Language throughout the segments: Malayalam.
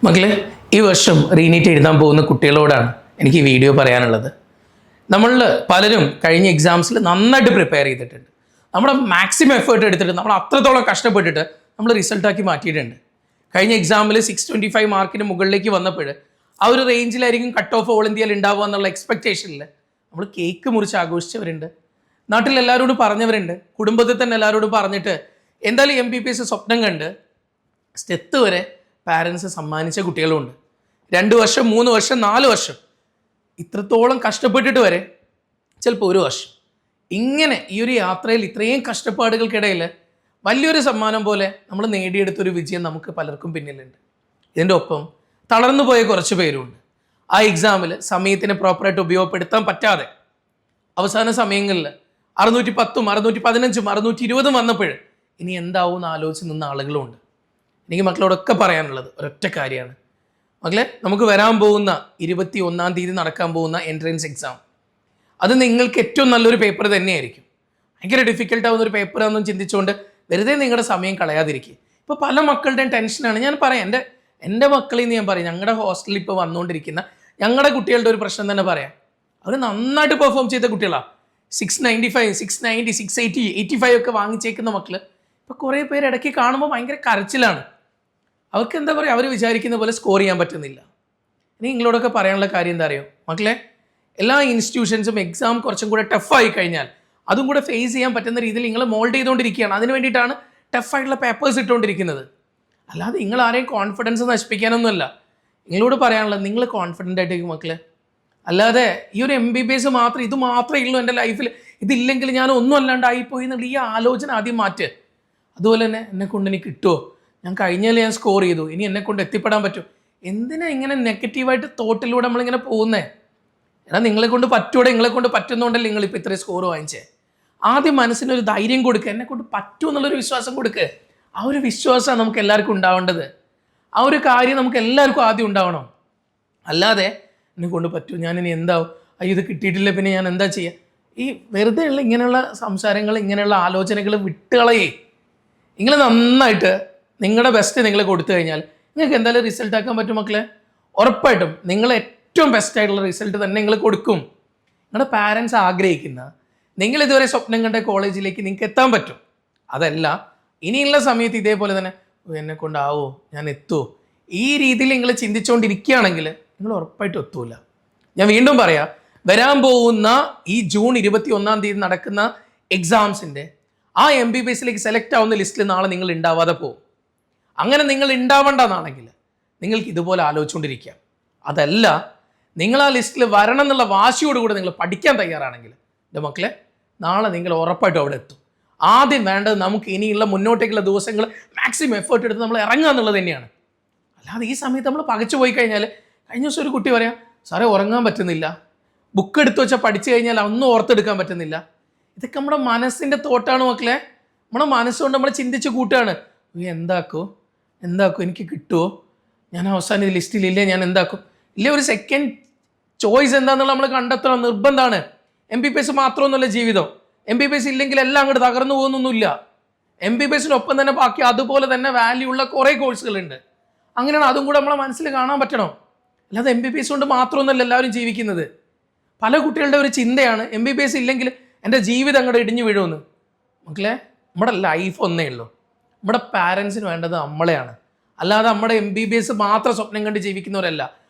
മകളെ, ഈ വർഷം റീനീറ്റ് എഴുതാൻ പോകുന്ന കുട്ടികളോടാണ് എനിക്ക് ഈ വീഡിയോ പറയാനുള്ളത്. നമ്മളിൽ പലരും കഴിഞ്ഞ എക്സാംസിൽ നന്നായിട്ട് പ്രിപ്പയർ ചെയ്തിട്ടുണ്ട്. നമ്മുടെ മാക്സിമം എഫേർട്ട് എടുത്തിട്ട് നമ്മൾ അത്രത്തോളം കഷ്ടപ്പെട്ടിട്ട് നമ്മൾ റിസൾട്ടാക്കി മാറ്റിയിട്ടുണ്ട്. കഴിഞ്ഞ എക്സാമിൽ 625 മാർക്കിന് മുകളിലേക്ക് വന്നപ്പോൾ ആ ഒരു റേഞ്ചിലായിരിക്കും കട്ട് ഓഫ് ഓൾ ഇന്ത്യയിൽ ഉണ്ടാവുക എന്നുള്ള എക്സ്പെക്റ്റേഷനിൽ നമ്മൾ കേക്ക് മുറിച്ച് ആഘോഷിച്ചവരുണ്ട്. നാട്ടിൽ എല്ലാവരോടും പറഞ്ഞവരുണ്ട്. കുടുംബത്തിൽ തന്നെ എല്ലാവരോടും പറഞ്ഞിട്ട് എന്തായാലും MBBS സ്വപ്നം കണ്ട് സ്റ്റെത്ത് വരെ പാരൻസ് സമ്മാനിച്ച കുട്ടികളുമുണ്ട്. 2 വർഷം, 3 വർഷം, 4 വർഷം ഇത്രത്തോളം കഷ്ടപ്പെട്ടിട്ട് വരെ ചിലപ്പോൾ 1 വർഷം ഇങ്ങനെ ഈ ഒരു യാത്രയിൽ ഇത്രയും കഷ്ടപ്പാടുകൾക്കിടയിൽ വലിയൊരു സമ്മാനം പോലെ നമ്മൾ നേടിയെടുത്തൊരു വിജയം നമുക്ക് പലർക്കും പിന്നിലുണ്ട്. ഇതിൻ്റെ ഒപ്പം തളർന്നു പോയ കുറച്ച് പേരുണ്ട്. ആ എക്സാമിൽ സമയത്തിന് പ്രോപ്പറായിട്ട് ഉപയോഗപ്പെടുത്താൻ പറ്റാതെ അവസാന സമയങ്ങളിൽ 610ഉം 615ഉം 620ഉം വന്നപ്പോൾ ഇനി എന്താവും എന്ന് ആലോചിച്ച് നിന്ന ആളുകളുമുണ്ട്. എനിക്ക് മക്കളോടൊക്കെ പറയാനുള്ളത് ഒരൊറ്റ കാര്യമാണ്. മക്കളെ, നമുക്ക് വരാൻ പോകുന്ന 21-ാം തീയതി നടക്കാൻ പോകുന്ന എൻട്രൻസ് എക്സാം, അത് നിങ്ങൾക്ക് ഏറ്റവും നല്ലൊരു പേപ്പർ തന്നെയായിരിക്കും. ഭയങ്കര ഡിഫിക്കൽട്ടാവുന്ന ഒരു പേപ്പറാണെന്നും ചിന്തിച്ചുകൊണ്ട് വെറുതെ നിങ്ങളുടെ സമയം കളയാതിരിക്കുക. ഇപ്പോൾ പല മക്കളുടെയും ടെൻഷനാണ്. ഞാൻ പറയാം, എൻ്റെ മക്കളിൽ നിന്ന് ഞാൻ പറയും, ഞങ്ങളുടെ ഹോസ്റ്റലിൽ ഇപ്പോൾ വന്നുകൊണ്ടിരിക്കുന്ന ഞങ്ങളുടെ കുട്ടികളുടെ ഒരു പ്രശ്നം തന്നെ പറയാം. അവർ നന്നായിട്ട് പെർഫോം ചെയ്ത കുട്ടികളാണ്. 695, 690, 680, 85 ഒക്കെ വാങ്ങിച്ചേക്കുന്ന മക്കൾ ഇപ്പോൾ കുറേ പേര് ഇടയ്ക്ക് കാണുമ്പോൾ ഭയങ്കര കരച്ചിലാണ്. അവർക്ക് എന്താ പറയുക, അവർ വിചാരിക്കുന്ന പോലെ സ്കോർ ചെയ്യാൻ പറ്റുന്നില്ല. ഇനി നിങ്ങളോടൊക്കെ പറയാനുള്ള കാര്യം എന്താ അറിയോ മക്കളെ, എല്ലാ ഇൻസ്റ്റിറ്റ്യൂഷൻസും എക്സാം കുറച്ചും കൂടെ ടഫായി കഴിഞ്ഞാൽ അതും കൂടെ ഫേസ് ചെയ്യാൻ പറ്റുന്ന രീതിയിൽ നിങ്ങൾ മോൾഡ് ചെയ്തുകൊണ്ടിരിക്കുകയാണ്. അതിന് വേണ്ടിയിട്ടാണ് ടഫായിട്ടുള്ള പേപ്പേഴ്സ് ഇട്ടുകൊണ്ടിരിക്കുന്നത്. അല്ലാതെ നിങ്ങൾ ആരെയും കോൺഫിഡൻസ് നശിപ്പിക്കാനൊന്നുമല്ല. നിങ്ങളോട് പറയാനുള്ളത്, നിങ്ങൾ കോൺഫിഡൻ്റ് ആയിട്ടേക്കും മക്കളെ. അല്ലാതെ ഈ ഒരു MBBS മാത്രം, ഇത് മാത്രമേ ഉള്ളൂ എൻ്റെ ലൈഫിൽ, ഇതില്ലെങ്കിൽ ഞാൻ ഒന്നും അല്ലാണ്ടായിപ്പോയി എന്നുള്ള ഈ ആലോചന ആദ്യം മാറ്റ്. അതുപോലെ തന്നെ എന്നെക്കൊണ്ട് എനിക്ക് കിട്ടുമോ, ഞാൻ കഴിഞ്ഞാൽ ഞാൻ സ്കോർ ചെയ്തു, ഇനി എന്നെക്കൊണ്ട് എത്തിപ്പെടാൻ പറ്റും. എന്തിനാ ഇങ്ങനെ നെഗറ്റീവായിട്ട് തോട്ടിലൂടെ നമ്മളിങ്ങനെ പോകുന്നേ? എന്നാൽ നിങ്ങളെ കൊണ്ട് പറ്റൂടെ, നിങ്ങളെ കൊണ്ട് പറ്റുന്നതുകൊണ്ടല്ലേ നിങ്ങളിപ്പോൾ ഇത്രയും സ്കോർ വാങ്ങിച്ചേ. ആദ്യം മനസ്സിനൊരു ധൈര്യം കൊടുക്കുക, എന്നെക്കൊണ്ട് പറ്റും എന്നുള്ളൊരു വിശ്വാസം കൊടുക്കുക. ആ ഒരു വിശ്വാസമാണ് നമുക്ക് എല്ലാവർക്കും ഉണ്ടാവേണ്ടത്. ആ ഒരു കാര്യം നമുക്ക് എല്ലാവർക്കും ആദ്യം ഉണ്ടാവണം. അല്ലാതെ എന്നെ കൊണ്ട് പറ്റൂ, ഞാനിനി എന്താവും, ഇത് കിട്ടിയിട്ടില്ല, പിന്നെ ഞാൻ എന്താ ചെയ്യുക, ഈ വെറുതെ ഉള്ള ഇങ്ങനെയുള്ള സംസാരങ്ങൾ, ഇങ്ങനെയുള്ള ആലോചനകൾ വിട്ടുകളയേ. നിങ്ങൾ നന്നായിട്ട് നിങ്ങളുടെ ബെസ്റ്റ് നിങ്ങൾ കൊടുത്തു കഴിഞ്ഞാൽ നിങ്ങൾക്ക് എന്തായാലും റിസൾട്ട് ആക്കാൻ പറ്റും മക്കളെ. ഉറപ്പായിട്ടും നിങ്ങൾ ഏറ്റവും ബെസ്റ്റായിട്ടുള്ള റിസൾട്ട് തന്നെ നിങ്ങൾ കൊടുക്കും. നിങ്ങളുടെ പാരൻസ് ആഗ്രഹിക്കുന്ന, നിങ്ങൾ ഇതുവരെ സ്വപ്നം കണ്ട കോളേജിലേക്ക് നിങ്ങൾക്ക് എത്താൻ പറ്റും. അതല്ല, ഇനിയുള്ള സമയത്ത് ഇതേപോലെ തന്നെ എന്നെ കൊണ്ടാവോ, ഞാൻ എത്തുമോ, ഈ രീതിയിൽ നിങ്ങൾ ചിന്തിച്ചുകൊണ്ടിരിക്കുകയാണെങ്കിൽ നിങ്ങൾ ഉറപ്പായിട്ടും എത്തൂല. ഞാൻ വീണ്ടും പറയാം, വരാൻ പോകുന്ന ഈ ജൂൺ 21-ാം തീയതി നടക്കുന്ന എക്സാംസിൻ്റെ ആ MBBSലേക്ക് സെലക്ട് ആവുന്ന ലിസ്റ്റിൽ നാളെ നിങ്ങൾ ഉണ്ടാവാതെ പോകും. അങ്ങനെ നിങ്ങൾ ഉണ്ടാവേണ്ടതാണെങ്കിൽ നിങ്ങൾക്ക് ഇതുപോലെ ആലോചിച്ചുകൊണ്ടിരിക്കാം. അതല്ല, നിങ്ങൾ ആ ലിസ്റ്റിൽ വരണം എന്നുള്ള വാശിയോടുകൂടി നിങ്ങൾ പഠിക്കാൻ തയ്യാറാണെങ്കിൽ എൻ്റെ മക്കളെ, നാളെ നിങ്ങൾ ഉറപ്പായിട്ടും അവിടെ എത്തും. ആദ്യം വേണ്ടത് നമുക്ക് ഇനിയുള്ള മുന്നോട്ടേക്കുള്ള ദിവസങ്ങൾ മാക്സിമം എഫേർട്ട് എടുത്ത് നമ്മൾ ഇറങ്ങുക എന്നുള്ളത് തന്നെയാണ്. അല്ലാതെ ഈ സമയത്ത് നമ്മൾ പകച്ചു പോയി കഴിഞ്ഞാൽ, കഴിഞ്ഞ ദിവസം ഒരു കുട്ടി പറയാം, സാറേ ഉറങ്ങാൻ പറ്റുന്നില്ല, ബുക്ക് എടുത്തു വെച്ചാൽ പഠിച്ചു കഴിഞ്ഞാൽ ഒന്നും ഓർത്തെടുക്കാൻ പറ്റുന്നില്ല. ഇതൊക്കെ നമ്മുടെ മനസ്സിൻ്റെ തോട്ടാണ് മക്കളെ. നമ്മുടെ മനസ്സുകൊണ്ട് നമ്മൾ ചിന്തിച്ച് കൂട്ടുകയാണ്. എന്താക്കും, എനിക്ക് കിട്ടുമോ, ഞാൻ അവസാനം ഈ ലിസ്റ്റിലില്ലേ, ഞാൻ എന്താക്കും, ഇല്ലേ ഒരു സെക്കൻഡ് ചോയ്സ് എന്താണെന്നുള്ള നമ്മൾ കണ്ടെത്തണം, നിർബന്ധമാണ്. MBBS മാത്രമൊന്നുമല്ല ജീവിതം. MBBS ഇല്ലെങ്കിൽ എല്ലാം അങ്ങോട്ട് തകർന്നു പോകുന്നൊന്നുമില്ല. MBBSനൊപ്പം തന്നെ ബാക്കി അതുപോലെ തന്നെ വാല്യൂ ഉള്ള കുറേ കോഴ്സുകളുണ്ട്. അങ്ങനെയാണ്, അതും കൂടെ നമ്മളെ മനസ്സിൽ കാണാൻ പറ്റണം. അല്ലാതെ MBBS കൊണ്ട് മാത്രമൊന്നുമല്ല എല്ലാവരും ജീവിക്കുന്നത്. പല കുട്ടികളുടെ ഒരു ചിന്തയാണ് MBBS ഇല്ലെങ്കിൽ എൻ്റെ ജീവിതം അങ്ങോട്ട് ഇടിഞ്ഞു വീഴുമെന്ന്. മക്കളെ, നമ്മുടെ ലൈഫ് ഒന്നേ ഉള്ളൂ. നമ്മുടെ പാരൻസിന് വേണ്ടത് നമ്മളെയാണ്. അല്ലാതെ നമ്മുടെ MBBS മാത്രം സ്വപ്നം കണ്ട് ജീവിക്കുന്നവരല്ല.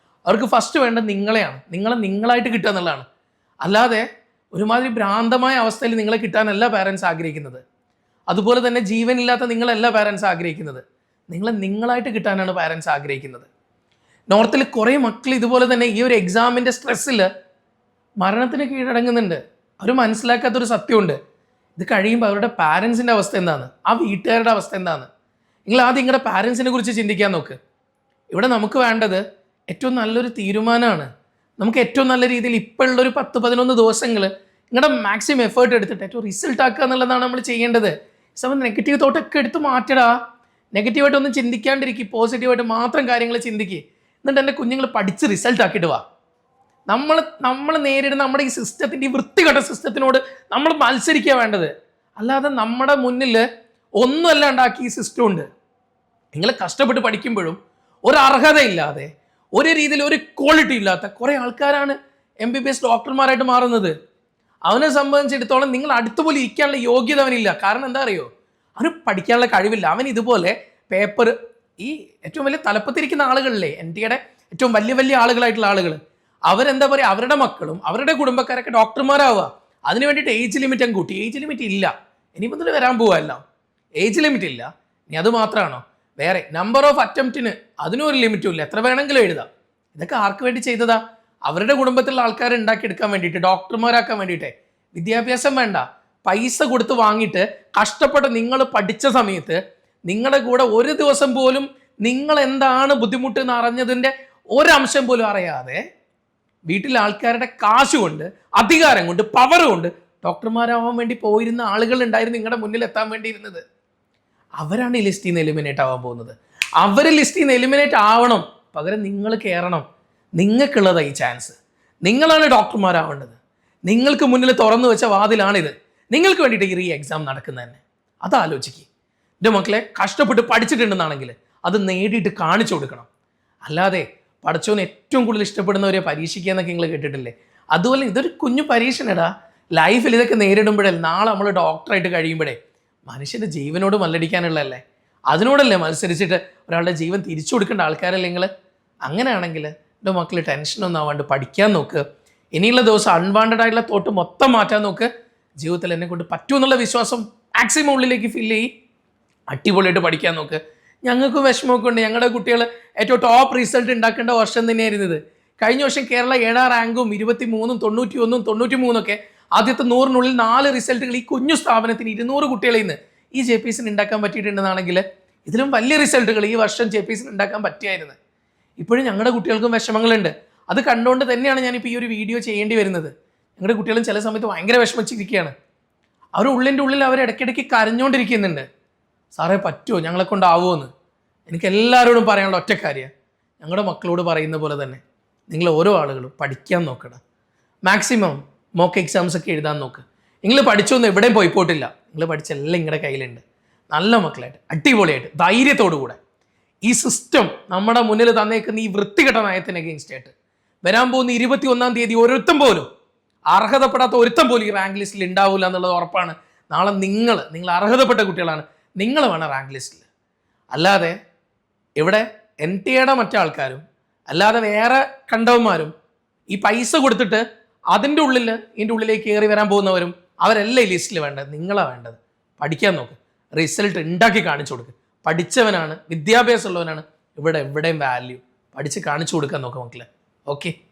അവർക്ക് ഫസ്റ്റ് വേണ്ടത് നിങ്ങളെയാണ്. നിങ്ങളായിട്ട് കിട്ടുക എന്നുള്ളതാണ്. അല്ലാതെ ഒരുമാതിരി ഭ്രാന്തമായ അവസ്ഥയിൽ നിങ്ങളെ കിട്ടാനല്ല പാരൻസ് ആഗ്രഹിക്കുന്നത്. അതുപോലെ തന്നെ ജീവനില്ലാത്ത നിങ്ങളല്ല പാരൻസ് ആഗ്രഹിക്കുന്നത്. നിങ്ങളായിട്ട് കിട്ടാനാണ് പാരൻസ് ആഗ്രഹിക്കുന്നത്. നോർത്തിൽ കുറേ മക്കൾ ഇതുപോലെ തന്നെ ഈ ഒരു എക്സാമിൻ്റെ സ്ട്രെസ്സിൽ മരണത്തിന് കീഴടങ്ങുന്നുണ്ട്. അവർ മനസ്സിലാക്കാത്തൊരു സത്യമുണ്ട്. ഇത് കഴിയുമ്പോൾ അവരുടെ പാരൻസിൻ്റെ അവസ്ഥ എന്താണ്, ആ വീട്ടുകാരുടെ അവസ്ഥ എന്താണ്. നിങ്ങൾ ആദ്യം നിങ്ങളുടെ പാരൻസിനെ കുറിച്ച് ചിന്തിക്കാൻ നോക്ക്. ഇവിടെ നമുക്ക് വേണ്ടത് ഏറ്റവും നല്ലൊരു തീരുമാനമാണ്. നമുക്ക് ഏറ്റവും നല്ല രീതിയിൽ ഇപ്പോൾ ഉള്ളൊരു 10-11 ദിവസങ്ങൾ നിങ്ങളുടെ മാക്സിമം എഫേർട്ട് എടുത്തിട്ട് ഏറ്റവും റിസൾട്ട് ആക്കുക എന്നുള്ളതാണ് നമ്മൾ ചെയ്യേണ്ടത്. സമയം നെഗറ്റീവ് തോട്ടൊക്കെ എടുത്ത് മാറ്റടാ. നെഗറ്റീവായിട്ടൊന്നും ചിന്തിക്കാണ്ടിരിക്കുക, പോസിറ്റീവായിട്ട് മാത്രം കാര്യങ്ങൾ ചിന്തിക്കുക. എന്നിട്ട് എൻ്റെ കുഞ്ഞുങ്ങൾ പഠിച്ച് റിസൾട്ട് ആക്കിയിട്ട് വാ. നമ്മൾ നേരിടുന്ന നമ്മുടെ ഈ സിസ്റ്റത്തിൻ്റെ, ഈ വൃത്തികെട്ട സിസ്റ്റത്തിനോട് നമ്മൾ മത്സരിക്കുക വേണ്ടത്. അല്ലാതെ നമ്മുടെ മുന്നിൽ ഒന്നുമല്ല ഉണ്ടാക്കി ഈ സിസ്റ്റം ഉണ്ട്. നിങ്ങൾ കഷ്ടപ്പെട്ട് പഠിക്കുമ്പോഴും ഒരു അർഹതയില്ലാതെ, ഒരു രീതിയിൽ ഒരു ക്വാളിറ്റി ഇല്ലാത്ത കുറേ ആൾക്കാരാണ് MBBS ഡോക്ടർമാരായിട്ട് മാറുന്നത്. അവനെ സംബന്ധിച്ചിടത്തോളം നിങ്ങൾ അടുത്തുപോലെ ഇരിക്കാനുള്ള യോഗ്യത അവനില്ല. കാരണം എന്താ അറിയോ, അവന് പഠിക്കാനുള്ള കഴിവില്ല. അവൻ ഇതുപോലെ പേപ്പർ, ഈ ഏറ്റവും വലിയ തലപ്പത്തിരിക്കുന്ന ആളുകളില്ലേ, NTAയുടെ ഏറ്റവും വലിയ വലിയ ആളുകളായിട്ടുള്ള ആളുകൾ, അവരെന്താ പറയുക, അവരുടെ മക്കളും അവരുടെ കുടുംബക്കാരൊക്കെ ഡോക്ടർമാരാവുക. അതിന് വേണ്ടിയിട്ട് ഏജ് ലിമിറ്റ് അങ്ങ് കൂട്ടി. ഏജ് ലിമിറ്റ് ഇല്ല, ഇനി മുതൽ വരാൻ പോവല്ല. ഏജ് ലിമിറ്റ് ഇല്ല. ഇനി അത് മാത്രമാണോ, വേറെ നമ്പർ ഓഫ് അറ്റംപ്റ്റിന് അതിനും ഒരു ലിമിറ്റും ഇല്ല, എത്ര വേണമെങ്കിലും എഴുതാം. ഇതൊക്കെ ആർക്ക് വേണ്ടി ചെയ്തതാ? അവരുടെ കുടുംബത്തിലുള്ള ആൾക്കാരെ ഉണ്ടാക്കിയെടുക്കാൻ വേണ്ടിയിട്ട്, ഡോക്ടർമാരാക്കാൻ വേണ്ടിയിട്ട്. വിദ്യാഭ്യാസം വേണ്ട, പൈസ കൊടുത്ത് വാങ്ങിയിട്ട് കഷ്ടപ്പെട്ട് നിങ്ങൾ പഠിച്ച സമയത്ത് നിങ്ങളുടെ കൂടെ ഒരു ദിവസം പോലും നിങ്ങൾ എന്താണ് ബുദ്ധിമുട്ട് എന്ന് അറിഞ്ഞതിൻ്റെ ഒരംശം പോലും അറിയാതെ വീട്ടിലെ ആൾക്കാരുടെ കാശ് കൊണ്ട്, അധികാരം കൊണ്ട്, പവർ കൊണ്ട് ഡോക്ടർമാരാവാൻ വേണ്ടി പോയിരുന്ന ആളുകൾ ഉണ്ടായിരുന്നു നിങ്ങളുടെ മുന്നിൽ എത്താൻ വേണ്ടിയിരുന്നത്. അവരാണ് ഈ ലിസ്റ്റിൽ നിന്ന് എലിമിനേറ്റ് ആവാൻ പോകുന്നത്. അവർ ലിസ്റ്റിൽ നിന്ന് എലിമിനേറ്റ് ആവണം, പകരം നിങ്ങൾ കയറണം. നിങ്ങൾക്കുള്ളതാണ് ഈ ചാൻസ്. നിങ്ങളാണ് ഡോക്ടർമാരാവേണ്ടത്. നിങ്ങൾക്ക് മുന്നിൽ തുറന്നു വെച്ച വാതിലാണിത്. നിങ്ങൾക്ക് വേണ്ടിയിട്ട് ഈ എക്സാം നടക്കുന്നത് തന്നെ. അത് ആലോചിക്കുക. എൻ്റെ മക്കളെ, കഷ്ടപ്പെട്ട് പഠിച്ചിട്ടുണ്ടെന്നാണെങ്കിൽ അത് നേടിയിട്ട് കാണിച്ചു കൊടുക്കണം. അല്ലാതെ പഠിച്ചവന് ഏറ്റവും കൂടുതൽ ഇഷ്ടപ്പെടുന്നവരെ പരീക്ഷിക്കുക എന്നൊക്കെ നിങ്ങൾ കേട്ടിട്ടില്ലേ? അതുപോലെ ഇതൊരു കുഞ്ഞു പരീക്ഷണടാ. ലൈഫിൽ ഇതൊക്കെ നേരിടുമ്പോഴേ, നാളെ നമ്മൾ ഡോക്ടറായിട്ട് കഴിയുമ്പോഴേ മനുഷ്യൻ്റെ ജീവനോട് മല്ലടിക്കാനുള്ളതല്ലേ. അതിനോടല്ലേ മത്സരിച്ചിട്ട് ഒരാളുടെ ജീവൻ തിരിച്ചു കൊടുക്കേണ്ട ആൾക്കാരല്ലേ നിങ്ങൾ. അങ്ങനെയാണെങ്കിൽ എൻ്റെ മക്കൾ ടെൻഷനൊന്നും ആവാണ്ട് പഠിക്കാൻ നോക്ക്. ഇനിയുള്ള ദിവസം അൺവാണ്ടഡ് ആയിട്ടുള്ള തോട്ട് മൊത്തം മാറ്റാൻ നോക്ക്. ജീവിതത്തിൽ എന്നെ കൊണ്ട് പറ്റുമെന്നുള്ള വിശ്വാസം മാക്സിമം ഉള്ളിലേക്ക് ഫില്ല് ചെയ്യും. അടിപൊളിയായിട്ട് പഠിക്കാൻ നോക്ക്. ഞങ്ങൾക്കും വിഷമമൊക്കെ ഉണ്ട്. ഞങ്ങളുടെ കുട്ടികൾ ഏറ്റവും ടോപ്പ് റിസൾട്ട് ഉണ്ടാക്കേണ്ട വർഷം തന്നെയായിരുന്നത്. കഴിഞ്ഞ വർഷം കേരള 7ാം റാങ്കും 23, 91, 93 ആദ്യത്തെ 100-നുള്ളിൽ 4 റിസൾട്ടുകൾ ഈ കുഞ്ഞു സ്ഥാപനത്തിന് 200 കുട്ടികളിൽ നിന്ന് ഈ JPSന് ഉണ്ടാക്കാൻ പറ്റിയിട്ടുണ്ടെന്നാണെങ്കിൽ ഇതിലും വലിയ റിസൾട്ടുകൾ ഈ വർഷം JPSന് ഉണ്ടാക്കാൻ പറ്റിയായിരുന്നു. ഇപ്പോഴും ഞങ്ങളുടെ കുട്ടികൾക്കും വിഷമങ്ങളുണ്ട്. അത് കണ്ടുകൊണ്ട് തന്നെയാണ് ഞാനിപ്പോൾ ഈ ഒരു വീഡിയോ ചെയ്യേണ്ടി വരുന്നത്. ഞങ്ങളുടെ കുട്ടികളും ചില സമയത്ത് ഭയങ്കര വിഷമിച്ചിരിക്കുകയാണ്. അവർ ഉള്ളിൻ്റെ ഉള്ളിൽ അവർ ഇടയ്ക്കിടയ്ക്ക് കരഞ്ഞുകൊണ്ടിരിക്കുന്നുണ്ട്. സാറേ പറ്റുമോ, ഞങ്ങളെ കൊണ്ടാവുമോ എന്ന്. എനിക്ക് എല്ലാവരോടും പറയാനുള്ള ഒറ്റ കാര്യം, ഞങ്ങളുടെ മക്കളോട് പറയുന്ന പോലെ തന്നെ നിങ്ങൾ ഓരോ ആളുകളും പഠിക്കാൻ നോക്കണം. മാക്സിമം മോക്ക് എക്സാംസ് ഒക്കെ എഴുതാൻ നോക്ക്. നിങ്ങൾ പഠിച്ചൊന്നും എവിടെയും പോയിപ്പോട്ടില്ല. നിങ്ങൾ പഠിച്ചെല്ലാം നിങ്ങളുടെ കയ്യിലുണ്ട്. നല്ല മക്കളായിട്ട് അടിപൊളിയായിട്ട് ധൈര്യത്തോടു കൂടെ ഈ സിസ്റ്റം നമ്മുടെ മുന്നിൽ തന്നേക്കുന്ന ഈ വൃത്തികെട്ട നയത്തിന് അഗെയിൻസ്റ്റ് ആയിട്ട് വരാൻ പോകുന്ന 21-ാം തീയതി ഒരുത്തം പോലും, അർഹതപ്പെടാത്ത ഒരുത്തം പോലും ഈ റാങ്ക് ലിസ്റ്റിൽ ഉണ്ടാവില്ല എന്നുള്ളത് ഉറപ്പാണ്. നാളെ നിങ്ങൾ അർഹതപ്പെട്ട കുട്ടികളാണ്, നിങ്ങൾ വേണം റാങ്ക് ലിസ്റ്റിൽ. അല്ലാതെ ഇവിടെ NTAയുടെ മറ്റാൾക്കാരും അല്ലാതെ വേറെ കണ്ടവന്മാരും ഈ പൈസ കൊടുത്തിട്ട് ഇതിൻ്റെ ഉള്ളിലേക്ക് കയറി വരാൻ പോകുന്നവരും അവരല്ല ഈ ലിസ്റ്റിൽ വേണ്ടത്. നിങ്ങളാണ് വേണ്ടത്. പഠിക്കാൻ നോക്ക്, റിസൾട്ട് ഉണ്ടാക്കി കാണിച്ചു കൊടുക്കുക. പഠിച്ചവനാണ്, വിദ്യാഭ്യാസം ഉള്ളവനാണ് ഇവിടെ എവിടെയും വാല്യൂ. പഠിച്ച് കാണിച്ചു കൊടുക്കാൻ നോക്കുക മക്കളെ. ഓക്കെ.